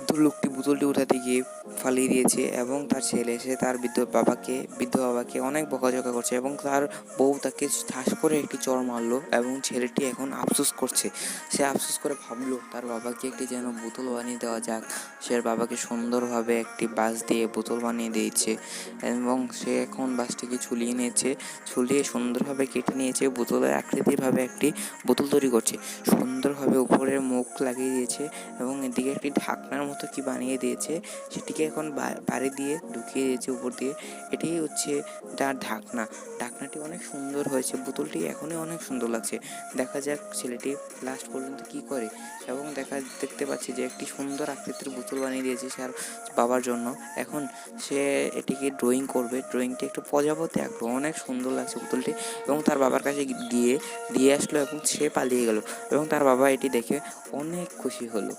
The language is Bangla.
বৃদ্ধ লোকটি বোতলটি উঠাতে গিয়ে ফালিয়ে দিয়েছে এবং তার ছেলে এসে তার বৃদ্ধ বাবাকে অনেক বকাঝকা করছে এবং তার বউ তাকে ঠাস করে একটি চড় মারলো এবং ছেলেটি এখন আফসোস করছে। সে আফসোস করে ভাবলো তার বাবাকে একটি যেন বোতল বানিয়ে দেওয়া যাক। সে বাবাকে সুন্দরভাবে একটি বাঁশ দিয়ে বোতল বানিয়ে দিয়েছে এবং সে এখন বাঁশটিকে ছুলিয়ে সুন্দরভাবে কেটে নিয়েছে, বোতলের আকৃতিরভাবে একটি বোতল তৈরি করছে। সুন্দরভাবে উপরের মুখ লাগিয়ে দিয়েছে এবং এদিকে একটি ঢাকনার মতো কি বানিয়ে দিয়েছে, সেটিকে এখন বাড়ি দিয়ে ঢুকিয়ে দিয়েছে উপর দিয়ে। এটাই হচ্ছে তার ঢাকনাটি অনেক সুন্দর হয়েছে, বোতলটি এখনই অনেক সুন্দর লাগছে। দেখা যাক ছেলেটি লাস্ট পর্যন্ত কি করে। এবং দেখতে পাচ্ছি যে একটি সুন্দর আকৃতির বোতল বানিয়ে দিয়েছে তার বাবার জন্য। এখন সে এটিকে ড্রয়িং করবে, ড্রয়িংটি একটু প্রজাপতি আঁকলো, অনেক সুন্দর লাগছে বোতলটি এবং তার বাবার কাছে গিয়ে দিয়ে আসলো এবং সে পালিয়ে গেল এবং তার বাবা এটি দেখে অনেক খুশি হলো।